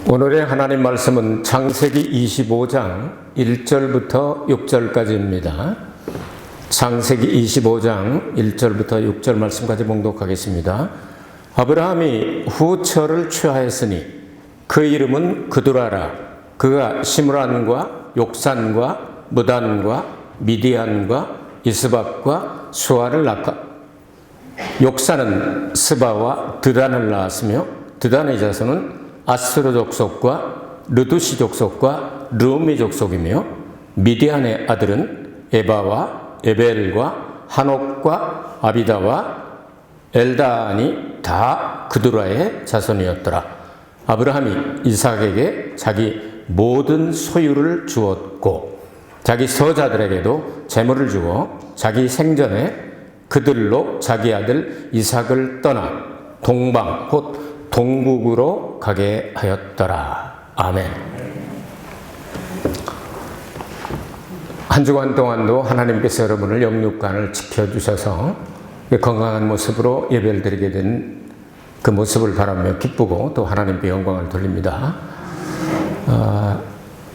오늘의 하나님 말씀은 창세기 25장 1절부터 6절까지입니다. 창세기 25장 1절부터 6절 말씀까지 봉독하겠습니다. 아브라함이 후처를 취하였으니 그 이름은 그두라라. 그가 시므란과 욕산과 무단과 미디안과 이스박과 수아를 낳았다. 욕산은 스바와 드단을 낳았으며 드단의 자손은 아스르 족속과 르두시 족속과 르미 족속이며 미디안의 아들은 에바와 에벨과 한옥과 아비다와 엘다안이 다 그두라의 자손이었더라. 아브라함이 이삭에게 자기 모든 소유를 주었고 자기 서자들에게도 재물을 주어 자기 생전에 그들로 자기 아들 이삭을 떠나 동방 곧 동국으로 가게 하였더라. 아멘. 한 주간 동안도 하나님께서 여러분을 영육간을 지켜주셔서 건강한 모습으로 예배를 드리게 된 그 모습을 바라며 기쁘고 또 하나님께 영광을 돌립니다.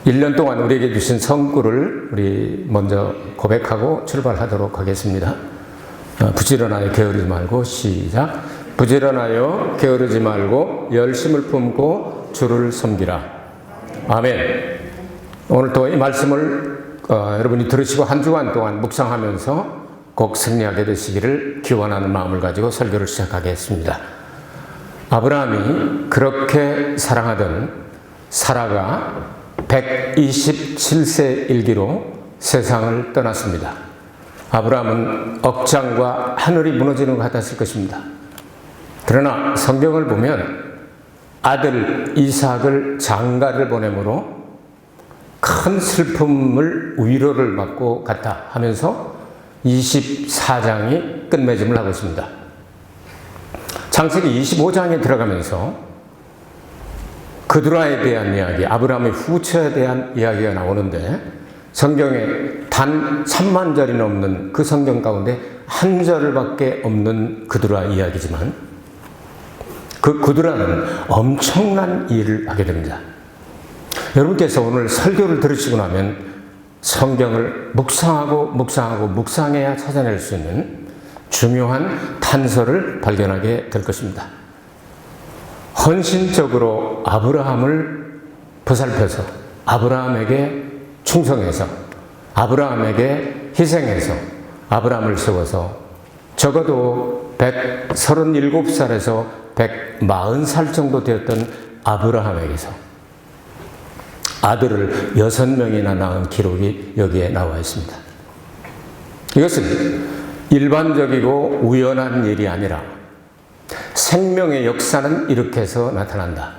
1년 동안 우리에게 주신 성구를 우리 먼저 고백하고 출발하도록 하겠습니다. 부지런하여 게으르지 말고 시작. 부지런하여 게으르지 말고 열심을 품고 주를 섬기라. 아멘. 오늘 또 이 말씀을 여러분이 들으시고 한 주간 동안 묵상하면서 꼭 승리하게 되시기를 기원하는 마음을 가지고 설교를 시작하겠습니다. 아브라함이 그렇게 사랑하던 사라가 127세 일기로 세상을 떠났습니다. 아브라함은 억장과 하늘이 무너지는 것 같았을 것입니다. 그러나 성경을 보면 아들 이삭을 장가를 보내므로 큰 슬픔을 위로를 받고 갔다 하면서 24장이 끝맺음을 하고 있습니다. 창세기 25장에 들어가면서 그두라에 대한 이야기, 아브라함의 후처에 대한 이야기가 나오는데 성경에 단 3만 절이 넘는 그 성경 가운데 한 절밖에 없는 그두라 이야기지만 그 그두라는 엄청난 일을 하게 됩니다. 여러분께서 오늘 설교를 들으시고 나면 성경을 묵상해야 찾아낼 수 있는 중요한 단서를 발견하게 될 것입니다. 헌신적으로 아브라함을 보살펴서 아브라함에게 충성해서 아브라함에게 희생해서 아브라함을 세워서 적어도 137살에서 140살 정도 되었던 아브라함에게서 아들을 6명이나 낳은 기록이 여기에 나와 있습니다. 이것은 일반적이고 우연한 일이 아니라 생명의 역사는 이렇게 해서 나타난다.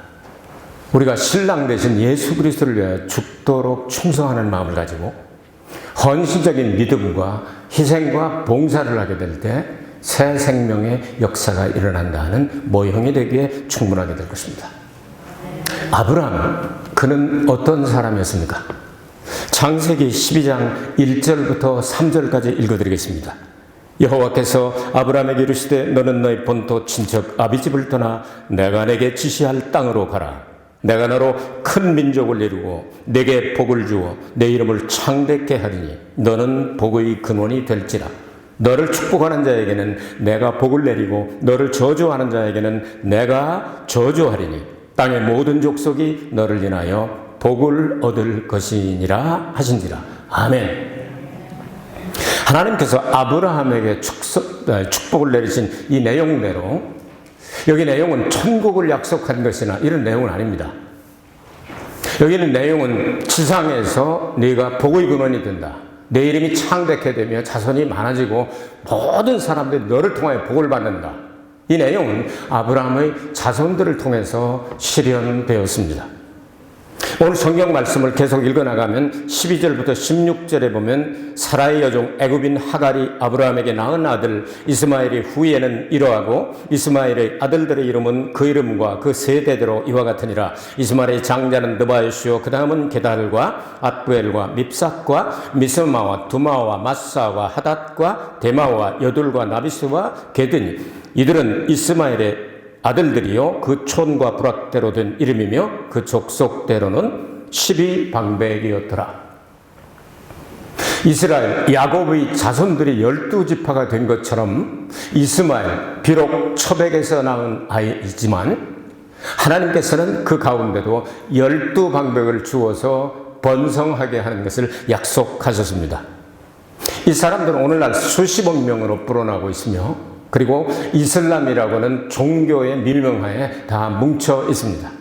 우리가 신랑 되신 예수 그리스도를 위하여 죽도록 충성하는 마음을 가지고 헌신적인 믿음과 희생과 봉사를 하게 될 때 새 생명의 역사가 일어난다 하는 모형이 되기에 충분하게 될 것입니다. 아브라함, 그는 어떤 사람이었습니까? 창세기 12장 1절부터 3절까지 읽어드리겠습니다. 여호와께서 아브라함에게 이르시되 너는 너희 본토 친척 아비집을 떠나 내가 내게 지시할 땅으로 가라. 내가 너로 큰 민족을 이루고 내게 복을 주어 내 이름을 창대케 하리니 너는 복의 근원이 될지라. 너를 축복하는 자에게는 내가 복을 내리고 너를 저주하는 자에게는 내가 저주하리니 땅의 모든 족속이 너를 인하여 복을 얻을 것이니라 하신지라. 아멘. 하나님께서 아브라함에게 축복을 내리신 이 내용대로 여기 내용은 천국을 약속한 것이나 이런 내용은 아닙니다. 여기는 내용은 지상에서 네가 복의 근원이 된다. 내 이름이 창대케 되며 자손이 많아지고 모든 사람들이 너를 통하여 복을 받는다. 이 내용은 아브라함의 자손들을 통해서 실현되었습니다. 오늘 성경 말씀을 계속 읽어나가면 12절부터 16절에 보면 사라의 여종 애굽인 하갈이 아브라함에게 낳은 아들 이스마엘이 후에는 이러하고 이스마엘의 아들들의 이름은 그 이름과 그 세대대로 이와 같으니라. 이스마엘의 장자는 느바요시요 그 다음은 게달과 앗부엘과 밉삭과 미스마와 두마와 마사와 하닷과 데마와 여둘과 나비스와 게드니 이들은 이스마엘의 아들들이요 그 촌과 부락대로 된 이름이며 그 족속대로는 12방백이었더라. 이스라엘 야곱의 자손들이 12지파가 된 것처럼 이스마엘 비록 초백에서 낳은 아이이지만 하나님께서는 그 가운데도 12방백을 주어서 번성하게 하는 것을 약속하셨습니다. 이 사람들은 오늘날 수십억 명으로 불어나고 있으며 그리고 이슬람이라고는 종교의 밀명하에 다 뭉쳐 있습니다.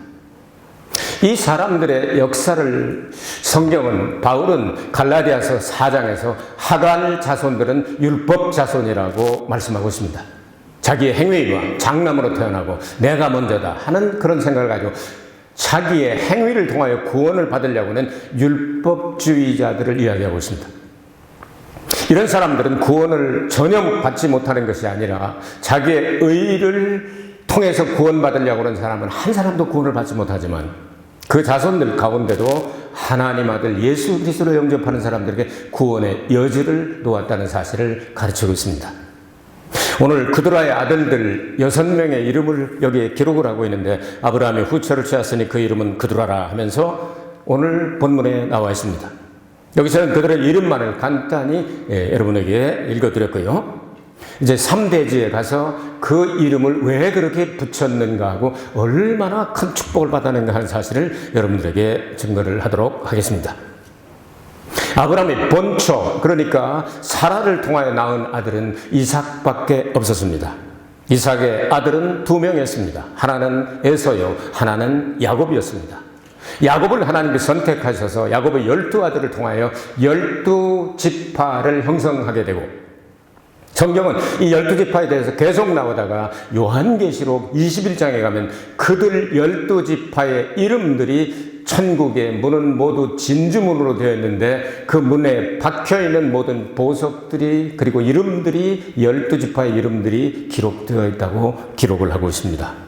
이 사람들의 역사를 성경은 바울은 갈라디아서 4장에서 하갈 자손들은 율법 자손이라고 말씀하고 있습니다. 자기의 행위와 장남으로 태어나고 내가 먼저다 하는 그런 생각을 가지고 자기의 행위를 통하여 구원을 받으려고 하는 율법주의자들을 이야기하고 있습니다. 이런 사람들은 구원을 전혀 받지 못하는 것이 아니라 자기의 의를 통해서 구원받으려고 하는 사람은 한 사람도 구원을 받지 못하지만 그 자손들 가운데도 하나님 아들 예수 그리스도를 영접하는 사람들에게 구원의 여지를 놓았다는 사실을 가르치고 있습니다. 오늘 그드라의 아들들 6명의 이름을 여기에 기록을 하고 있는데 아브라함이 후처를 취하였으니 그 이름은 그드라라 하면서 오늘 본문에 나와 있습니다. 여기서는 그들의 이름만을 간단히 여러분에게 읽어드렸고요. 이제 3대지에 가서 그 이름을 왜 그렇게 붙였는가 하고 얼마나 큰 축복을 받았는가 하는 사실을 여러분들에게 증거를 하도록 하겠습니다. 아브라함이 본초, 그러니까 사라를 통하여 낳은 아들은 이삭밖에 없었습니다. 이삭의 아들은 2명이었습니다. 하나는 에서요, 하나는 야곱이었습니다. 야곱을 하나님께 선택하셔서 야곱의 12아들을 통하여 12지파를 형성하게 되고 성경은 이 12지파에 대해서 계속 나오다가 요한계시록 21장에 가면 그들 12지파의 이름들이 천국의 문은 모두 진주문으로 되어 있는데 그 문에 박혀있는 모든 보석들이 그리고 이름들이 12지파의 이름들이 기록되어 있다고 기록을 하고 있습니다.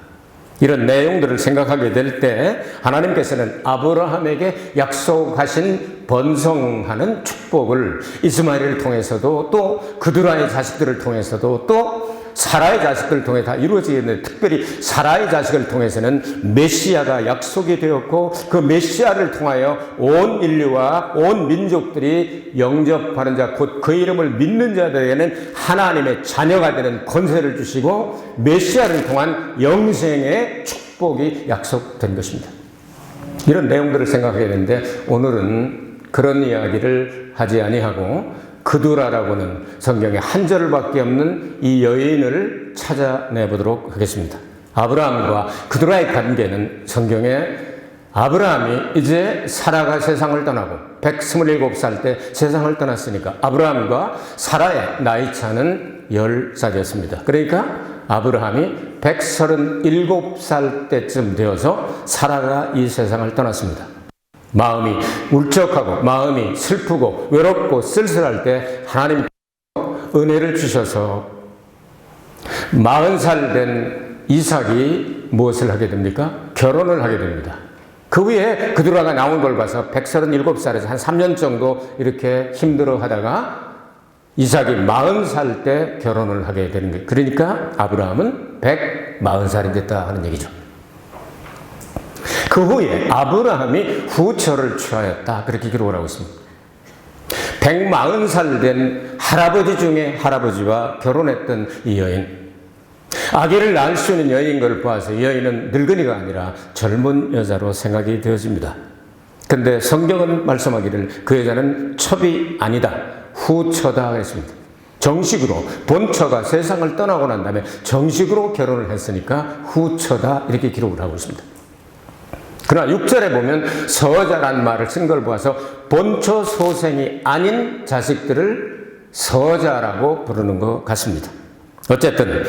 이런 내용들을 생각하게 될 때 하나님께서는 아브라함에게 약속하신 번성하는 축복을 이스마엘을 통해서도 또 그드라의 자식들을 통해서도 또 사라의 자식들을 통해 다 이루어지겠는데 특별히 사라의 자식을 통해서는 메시아가 약속이 되었고 그 메시아를 통하여 온 인류와 온 민족들이 영접하는 자 곧 그 이름을 믿는 자들에게는 하나님의 자녀가 되는 권세를 주시고 메시아를 통한 영생의 축복이 약속된 것입니다. 이런 내용들을 생각하게 되는데 오늘은 그런 이야기를 하지 아니하고 그두라라고는 성경에 한 절밖에 없는 이 여인을 찾아내 보도록 하겠습니다. 아브라함과 그두라의 관계는 성경에 아브라함이 이제 사라가 세상을 떠나고 127살 때 세상을 떠났으니까 아브라함과 사라의 나이 차는 10살이었습니다. 그러니까 아브라함이 137살 때쯤 되어서 사라가 이 세상을 떠났습니다. 마음이 울적하고 마음이 슬프고 외롭고 쓸쓸할 때 하나님께서 은혜를 주셔서 40살 된 이삭이 무엇을 하게 됩니까? 결혼을 하게 됩니다. 그 후에 그두라가 나온 걸 봐서 137살에서 한 3년 정도 이렇게 힘들어 하다가 이삭이 40살 때 결혼을 하게 되는 거예요. 그러니까 아브라함은 140살이 됐다 하는 얘기죠. 그 후에 아브라함이 후처를 취하였다 그렇게 기록을 하고 있습니다. 140살 된 할아버지 중에 할아버지와 결혼했던 이 여인, 아기를 낳을 수 있는 여인인 걸 보아서 이 여인은 늙은이가 아니라 젊은 여자로 생각이 되어집니다. 근데 성경은 말씀하기를 그 여자는 첩이 아니다, 후처다 했습니다. 정식으로 본처가 세상을 떠나고 난 다음에 정식으로 결혼을 했으니까 후처다 이렇게 기록을 하고 있습니다. 그러나 6절에 보면 서자란 말을 쓴 걸 보아서 본처 소생이 아닌 자식들을 서자라고 부르는 것 같습니다. 어쨌든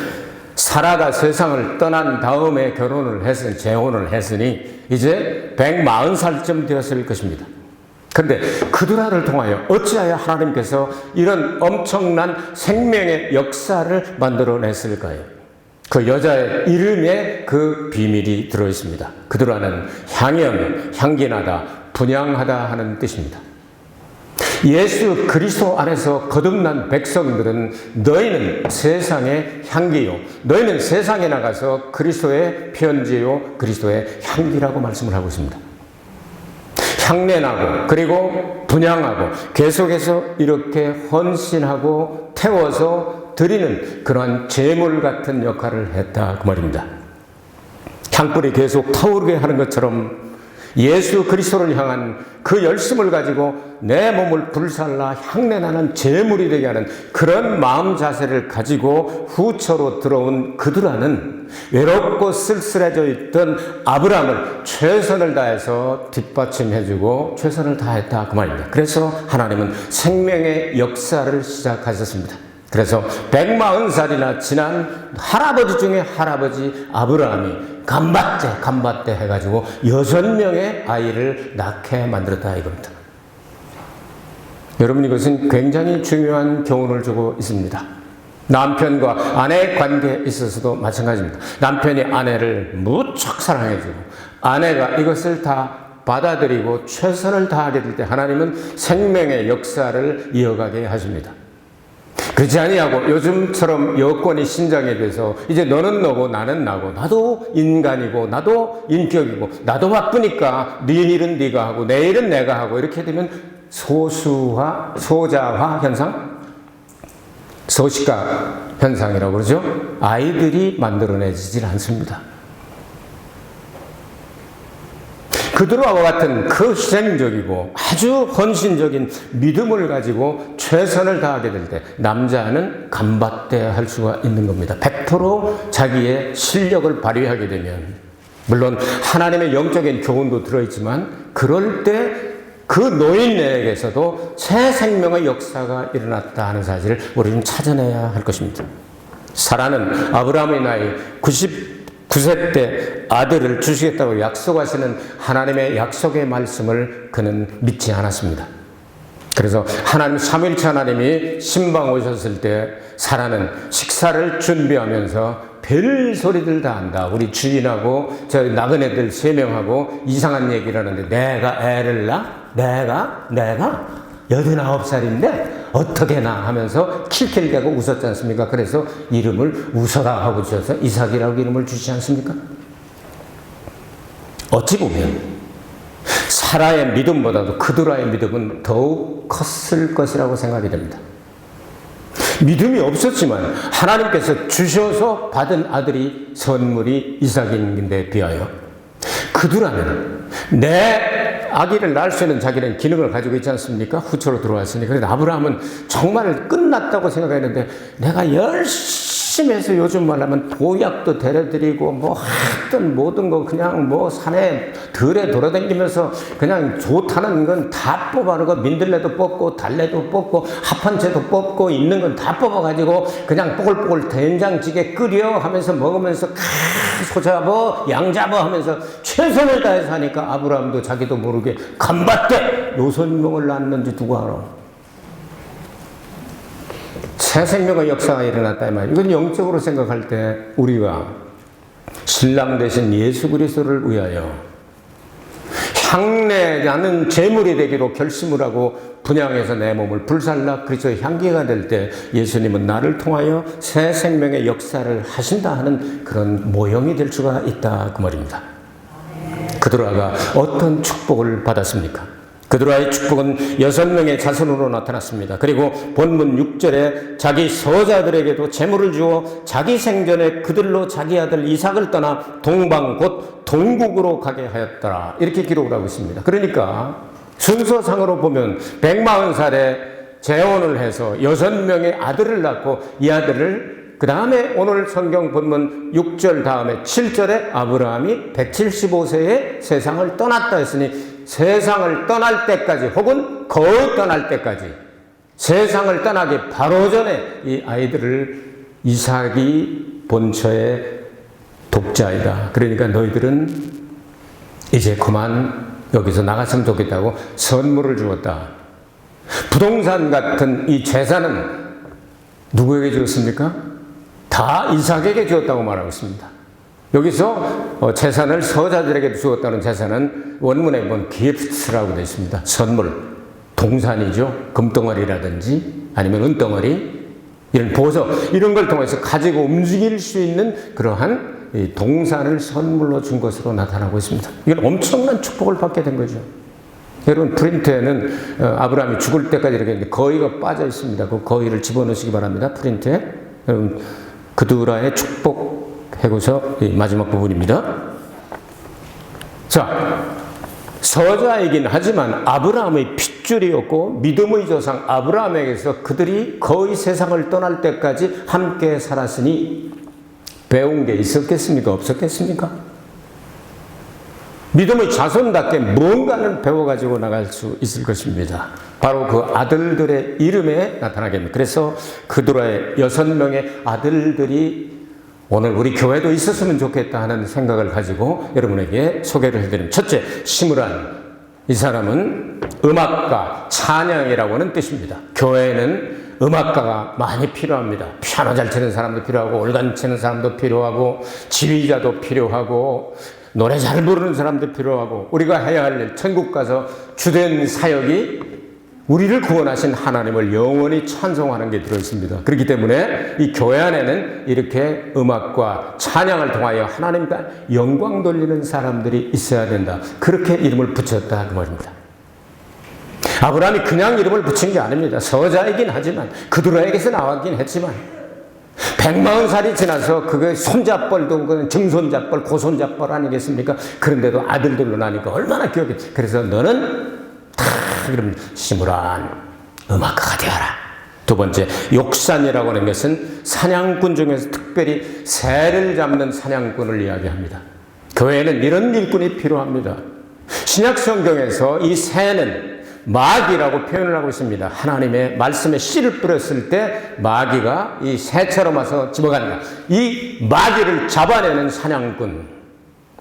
사라가 세상을 떠난 다음에 결혼을 했으니 재혼을 했으니 이제 140살쯤 되었을 것입니다. 그런데 그두라를 통하여 어찌하여 하나님께서 이런 엄청난 생명의 역사를 만들어냈을까요? 그 여자의 이름에 그 비밀이 들어있습니다. 그두라는 향연, 향기나다, 분향하다 하는 뜻입니다. 예수 그리스도 안에서 거듭난 백성들은 너희는 세상의 향기요, 너희는 세상에 나가서 그리스도의 편지요, 그리스도의 향기라고 말씀을 하고 있습니다. 향내나고 그리고 분향하고 계속해서 이렇게 헌신하고 태워서 드리는 그러한 제물 같은 역할을 했다 그 말입니다. 향불이 계속 타오르게 하는 것처럼 예수 그리스도를 향한 그 열심을 가지고 내 몸을 불살라 향내나는 제물이 되게 하는 그런 마음 자세를 가지고 후처로 들어온 그들 안은 외롭고 쓸쓸해져 있던 아브라함을 최선을 다해서 뒷받침해주고 최선을 다했다 그 말입니다. 그래서 하나님은 생명의 역사를 시작하셨습니다. 그래서 140살이나 지난 할아버지 중에 할아버지 아브라함이 간밭대 해가지고 6명의 아이를 낳게 만들었다 이겁니다. 여러분, 이것은 굉장히 중요한 교훈을 주고 있습니다. 남편과 아내의 관계에 있어서도 마찬가지입니다. 남편이 아내를 무척 사랑해주고 아내가 이것을 다 받아들이고 최선을 다하게 될 때 하나님은 생명의 역사를 이어가게 하십니다. 그렇지 아니하고 요즘처럼 여건이 신장에 돼서 이제 너는 너고 나는 나고 나도 인간이고 나도 인격이고 나도 바쁘니까 네 일은 네가 하고 내 일은 내가 하고 이렇게 되면 소수화, 소자화 현상? 소식가 현상이라고 그러죠. 아이들이 만들어내지질 않습니다. 그들과 같은 그 희생적이고 아주 헌신적인 믿음을 가지고 최선을 다하게 될 때 남자는 간밭대야 할 수가 있는 겁니다. 100% 자기의 실력을 발휘하게 되면, 물론 하나님의 영적인 교훈도 들어있지만 그럴 때 그 노인에게서도 새 생명의 역사가 일어났다 하는 사실을 우리는 찾아내야 할 것입니다. 사라는 아브라함의 나이 99세 때 아들을 주시겠다고 약속하시는 하나님의 약속의 말씀을 그는 믿지 않았습니다. 그래서 하나님, 삼위일체 하나님이 신방 오셨을 때 사라는 식사를 준비하면서 별 소리들 다 한다. 우리 주인하고 저 나그네들 3명하고 이상한 얘기를 하는데 내가 애를 낳아? 내가 89살인데 어떻게 나 하면서 킬킬대고 웃었지 않습니까? 그래서 이름을 웃어라 하고 주셔서 이삭이라고 이름을 주시지 않습니까? 어찌 보면 사라의 믿음보다도 그드라의 믿음은 더욱 컸을 것이라고 생각이 됩니다. 믿음이 없었지만 하나님께서 주셔서 받은 아들이 선물이 이삭인데 비하여 그드라는 내 아기를 낳을 수 있는 자기는 기능을 가지고 있지 않습니까? 후처로 들어왔으니. 그래서 아브라함은 정말 끝났다고 생각했는데 내가 열심히 해서 요즘 말하면 보약도 데려드리고 뭐 하여튼 모든 거 그냥 뭐 산에 들에 돌아다니면서 그냥 좋다는 건 다 뽑아는 거 민들레도 뽑고 달래도 뽑고 합판채도 뽑고 있는 건 다 뽑아가지고 그냥 뽀글뽀글 된장찌개 끓여 하면서 먹으면서 소 잡어 양 잡어 하면서 최선을 다해서 하니까 아브라함도 자기도 모르게 간밭대 6명을 낳았는지 누가 알아. 새 생명의 역사가 일어났다 이 말이에요. 이건 영적으로 생각할 때 우리가 신랑 되신 예수 그리스도를 위하여 향내나는 제물이 되기로 결심을 하고 분향해서 내 몸을 불살라 그리스도의 향기가 될 때 예수님은 나를 통하여 새 생명의 역사를 하신다 하는 그런 모형이 될 수가 있다 그 말입니다. 그드라가 어떤 축복을 받았습니까? 그드라의 축복은 6명의 자손으로 나타났습니다. 그리고 본문 6절에 자기 서자들에게도 재물을 주어 자기 생전에 그들로 자기 아들 이삭을 떠나 동방 곧 동국으로 가게 하였더라. 이렇게 기록을 하고 있습니다. 그러니까 순서상으로 보면 140살에 재혼을 해서 6명의 아들을 낳고 이 아들을 그 다음에 오늘 성경 본문 6절 다음에 7절에 아브라함이 175세에 세상을 떠났다 했으니 세상을 떠날 때까지 혹은 거의 떠날 때까지 세상을 떠나기 바로 전에 이 아이들을 이삭이 본처의 독자이다. 그러니까 너희들은 이제 그만 여기서 나갔으면 좋겠다고 선물을 주었다. 부동산 같은 이 재산은 누구에게 주었습니까? 다 이삭에게 주었다고 말하고 있습니다. 여기서 재산을 서자들에게 주었다는 재산은 원문에 보면 gifts라고 되어 있습니다. 선물, 동산이죠. 금덩어리라든지 아니면 은덩어리, 이런 보석, 이런 걸 통해서 가지고 움직일 수 있는 그러한 이 동산을 선물로 준 것으로 나타나고 있습니다. 이건 엄청난 축복을 받게 된 거죠. 여러분, 프린트에는 아브라함이 죽을 때까지 이렇게 거위가 빠져 있습니다. 그 거위를 집어넣으시기 바랍니다. 프린트에. 여러분, 그두라의 축복 해고서 마지막 부분입니다. 자, 서자이긴 하지만 아브라함의 핏줄이었고 믿음의 조상 아브라함에게서 그들이 거의 세상을 떠날 때까지 함께 살았으니 배운 게 있었겠습니까? 없었겠습니까? 믿음의 자손답게 뭔가는 배워가지고 나갈 수 있을 것입니다. 바로 그 아들들의 이름에 나타나겠습니다. 그래서 그들의 6명의 아들들이 오늘 우리 교회도 있었으면 좋겠다 하는 생각을 가지고 여러분에게 소개를 해드립니다. 첫째, 시므란. 이 사람은 음악가, 찬양이라고 하는 뜻입니다. 교회에는 음악가가 많이 필요합니다. 피아노 잘 치는 사람도 필요하고, 올간 치는 사람도 필요하고, 지휘자도 필요하고, 노래 잘 부르는 사람도 필요하고, 우리가 해야 할 일, 천국 가서 주된 사역이 우리를 구원하신 하나님을 영원히 찬송하는 게 들어있습니다. 그렇기 때문에 이 교회 안에는 이렇게 음악과 찬양을 통하여 하나님께 영광 돌리는 사람들이 있어야 된다. 그렇게 이름을 붙였다 그 말입니다. 아브라함이 그냥 이름을 붙인 게 아닙니다. 서자이긴 하지만, 그두라에게서 나왔긴 했지만 140살이 지나서 그게 손자뻘도 증손자뻘, 고손자뻘 아니겠습니까? 그런데도 아들들로 나니까 얼마나 기억해. 그래서 너는 그럼 시므란, 음악가가 되어라. 두 번째, 욕산이라고 하는 것은 사냥꾼 중에서 특별히 새를 잡는 사냥꾼을 이야기합니다. 교회에는 이런 일꾼이 필요합니다. 신약 성경에서 이 새는 마귀라고 표현을 하고 있습니다. 하나님의 말씀에 씨를 뿌렸을 때 마귀가 이 새처럼 와서 집어간다. 이 마귀를 잡아내는 사냥꾼,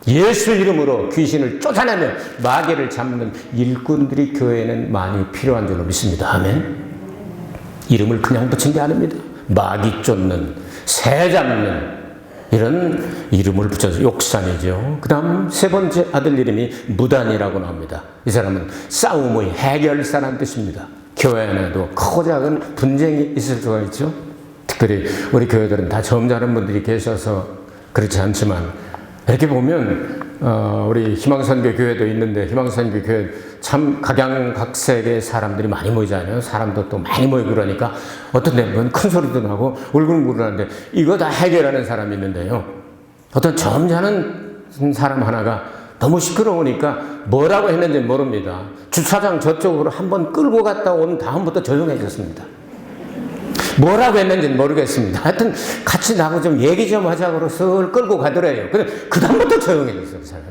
예수 이름으로 귀신을 쫓아내며 마귀를 잡는 일꾼들이 교회에는 많이 필요한 줄로 믿습니다. 아멘. 이름을 그냥 붙인 게 아닙니다. 마귀 쫓는, 새 잡는 이런 이름을 붙여서 욕산이죠. 그 다음 세 번째 아들 이름이 무단이라고 나옵니다. 이 사람은 싸움의 해결사라는 뜻입니다. 교회 안에도 크고 작은 분쟁이 있을 수가 있죠. 특별히 우리 교회들은 다 점잖은 분들이 계셔서 그렇지 않지만, 이렇게 보면 우리 희망선교 교회도 있는데, 희망선교 교회 참 각양각색의 사람들이 많이 모이잖아요. 사람도 또 많이 모이고 그러니까 어떤 데는 큰 소리도 나고 울긋불긋 하는데 이거 다 해결하는 사람이 있는데요. 어떤 점잖은 사람 하나가 너무 시끄러우니까 뭐라고 했는지 모릅니다. 주차장 저쪽으로 한번 끌고 갔다 온 다음부터 조용해졌습니다. 뭐라고 했는지는 모르겠습니다. 하여튼 같이 나하고 좀 얘기 좀 하자고 쓱 끌고 가더래요. 근데 그 다음부터 조용해졌어요, 그 사람.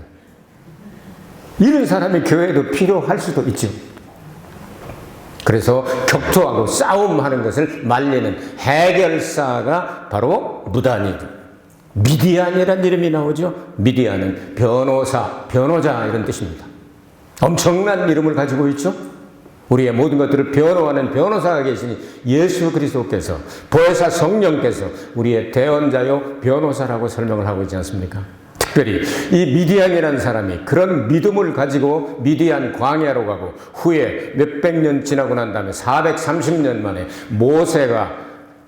이런 사람이 교회에도 필요할 수도 있죠. 그래서 격투하고 싸움하는 것을 말리는 해결사가 바로 무단이죠. 미디안이라는 이름이 나오죠. 미디안은 변호사, 변호자 이런 뜻입니다. 엄청난 이름을 가지고 있죠. 우리의 모든 것들을 변호하는 변호사가 계시니 예수 그리스도께서, 보혜사 성령께서 우리의 대언자요 변호사라고 설명을 하고 있지 않습니까? 특별히 이 미디안이라는 사람이 그런 믿음을 가지고 미디안 광야로 가고, 후에 몇백 년 지나고 난 다음에 430년 만에 모세가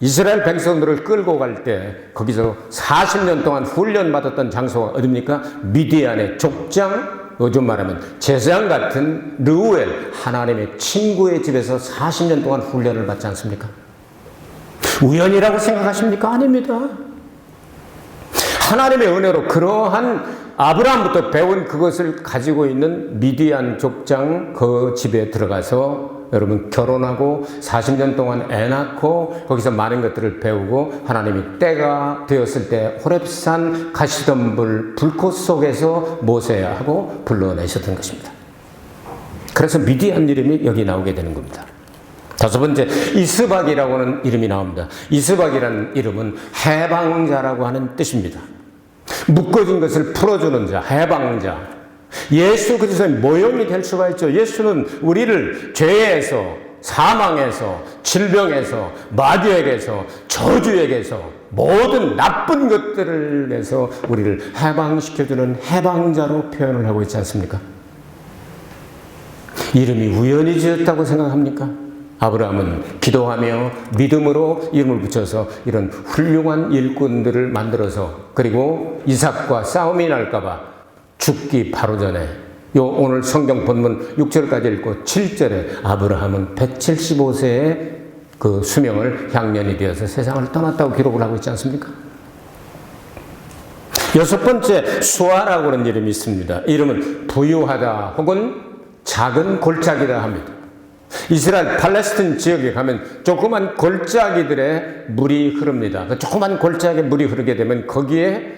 이스라엘 백성들을 끌고 갈 때 거기서 40년 동안 훈련받았던 장소가 어딥니까? 미디안의 족장, 요즘 말하면 제사장 같은 르우엘, 하나님의 친구의 집에서 40년 동안 훈련을 받지 않습니까? 우연이라고 생각하십니까? 아닙니다. 하나님의 은혜로 그러한 아브라함부터 배운 그것을 가지고 있는 미디안 족장 그 집에 들어가서 여러분 결혼하고 40년 동안 애 낳고 거기서 많은 것들을 배우고, 하나님이 때가 되었을 때 호렙산 가시던 불꽃 속에서 모세야 하고 불러내셨던 것입니다. 그래서 미디안 이름이 여기 나오게 되는 겁니다. 다섯 번째, 이스박이라고 하는 이름이 나옵니다. 이스박이라는 이름은 해방자라고 하는 뜻입니다. 묶어진 것을 풀어주는 자, 해방자. 예수 그리스도의 모형이 될 수가 있죠. 예수는 우리를 죄에서, 사망에서, 질병에서, 마귀에게서, 저주에게서, 모든 나쁜 것들을 내서 우리를 해방시켜주는 해방자로 표현을 하고 있지 않습니까? 이름이 우연히 지었다고 생각합니까? 아브라함은 기도하며 믿음으로 이름을 붙여서 이런 훌륭한 일꾼들을 만들어서, 그리고 이삭과 싸움이 날까봐 죽기 바로 전에 오늘 성경 본문 6절까지 읽고 7절에 아브라함은 175세의 그 수명을 향년이 되어서 세상을 떠났다고 기록을 하고 있지 않습니까? 여섯 번째, 수아라고 하는 이름이 있습니다. 이름은 부유하다 혹은 작은 골짜기다 합니다. 이스라엘 팔레스틴 지역에 가면 조그만 골짜기들의 물이 흐릅니다. 그 조그만 골짜기에 물이 흐르게 되면 거기에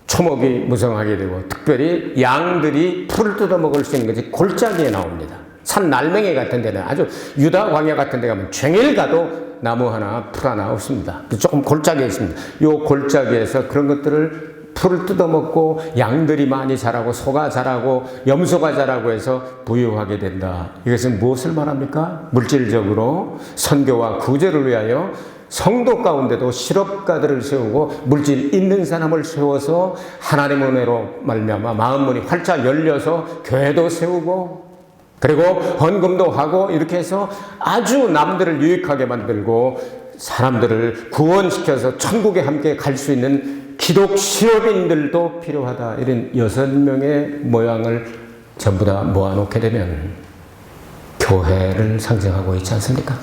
초목이 무성하게 되고, 특별히 양들이 풀을 뜯어 먹을 수 있는 것이 골짜기에 나옵니다. 산 날맹이 같은 데는, 아주 유다 광야 같은 데 가면 쟁일 가도 나무 하나, 풀 하나 없습니다. 조금 골짜기에 있습니다. 이 골짜기에서 그런 것들을 풀을 뜯어먹고 양들이 많이 자라고 소가 자라고 염소가 자라고 해서 부유하게 된다. 이것은 무엇을 말합니까? 물질적으로 선교와 구제를 위하여 성도 가운데도 실업가들을 세우고 물질 있는 사람을 세워서 하나님의 은혜로 말미암아 마음문이 활짝 열려서 교회도 세우고, 그리고 헌금도 하고, 이렇게 해서 아주 남들을 유익하게 만들고 사람들을 구원시켜서 천국에 함께 갈 수 있는 기독 실업인들도 필요하다. 이런 6명의 모양을 전부 다 모아놓게 되면 교회를 상징하고 있지 않습니까?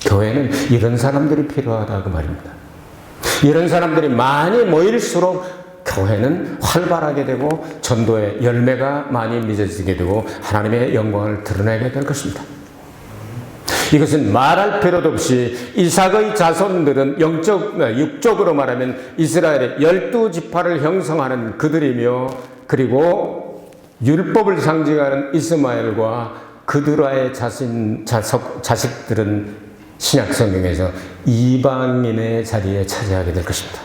교회는 이런 사람들이 필요하다 그 말입니다. 이런 사람들이 많이 모일수록 교회는 활발하게 되고 전도의 열매가 많이 맺어지게 되고 하나님의 영광을 드러내게 될 것입니다. 이것은 말할 필요도 없이 이삭의 자손들은 육적으로 말하면 이스라엘의 12지파를 형성하는 그들이며, 그리고 율법을 상징하는 이스마엘과 그들의 자식들은 신약 성경에서 이방인의 자리에 차지하게 될 것입니다.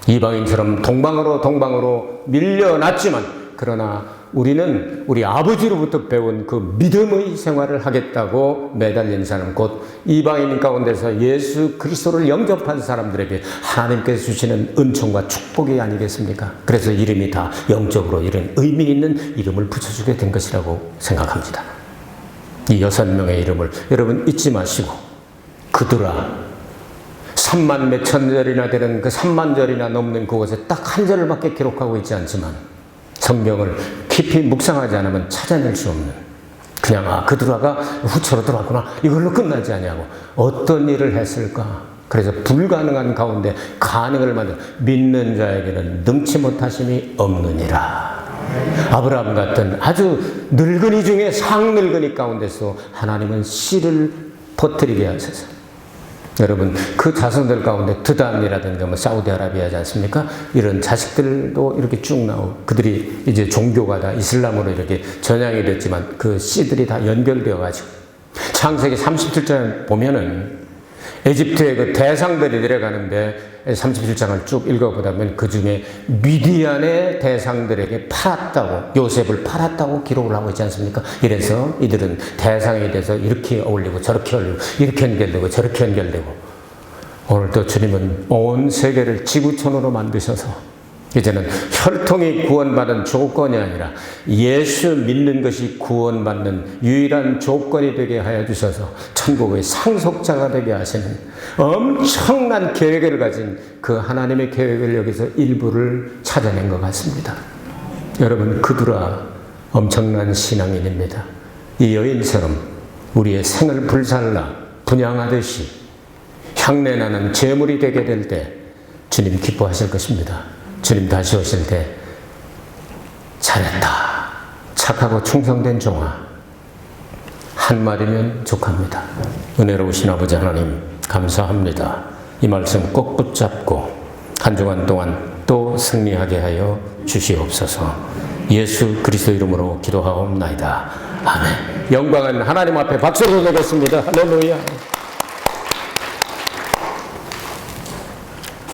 이방인처럼 동방으로 밀려났지만, 그러나 우리는 우리 아버지로부터 배운 그 믿음의 생활을 하겠다고 매달린 사람, 곧 이방인 가운데서 예수 그리스도를 영접한 사람들에게 하나님께서 주시는 은총과 축복이 아니겠습니까? 그래서 이름이 다 영적으로 이런 의미 있는 이름을 붙여주게 된 것이라고 생각합니다. 이 6명의 이름을 여러분 잊지 마시고, 그들아 3만 몇천 절이나 되는 그 3만 절이나 넘는 그곳에 딱 한 절밖에 기록하고 있지 않지만 성경을 깊이 묵상하지 않으면 찾아낼 수 없는, 그냥 그들아가 후처로 들어왔구나 이걸로 끝나지 않냐고, 어떤 일을 했을까. 그래서 불가능한 가운데 가능을 만든, 믿는 자에게는 능치 못하심이 없느니라. 아브라함 같은 아주 늙은이 중에 상늙은이 가운데서 하나님은 씨를 퍼뜨리게 하셔서, 여러분 그 자손들 가운데 드단이라든가 뭐 사우디아라비아지 않습니까? 이런 자식들도 이렇게 쭉 나오고, 그들이 이제 종교가 다 이슬람으로 이렇게 전향이 됐지만 그 씨들이 다 연결되어 가지고, 창세기 37장 보면은 에집트의 그 대상들이 내려가는데 37장을 쭉 읽어보다면 그 중에 미디안의 대상들에게 팔았다고, 요셉을 팔았다고 기록을 하고 있지 않습니까? 이래서 이들은 대상에 대해서 이렇게 어울리고 저렇게 어울리고 이렇게 연결되고 저렇게 연결되고, 오늘도 주님은 온 세계를 지구촌으로 만드셔서 이제는 혈통이 구원받은 조건이 아니라 예수 믿는 것이 구원받는 유일한 조건이 되게 하여 주셔서 천국의 상속자가 되게 하시는 엄청난 계획을 가진 그 하나님의 계획을 여기서 일부를 찾아낸 것 같습니다. 여러분, 그들아 엄청난 신앙인입니다. 이 여인처럼 우리의 생을 불살라 분양하듯이 향내나는 제물이 되게 될 때 주님 기뻐하실 것입니다. 주님 다시 오실 때 잘했다, 착하고 충성된 종아, 한마디면 족합니다. 은혜로우신 아버지 하나님 감사합니다. 이 말씀 꼭 붙잡고 한 주간 동안 또 승리하게 하여 주시옵소서. 예수 그리스도 이름으로 기도하옵나이다. 아멘. 영광은 하나님 앞에 박수로 드리겠습니다. 할렐루야.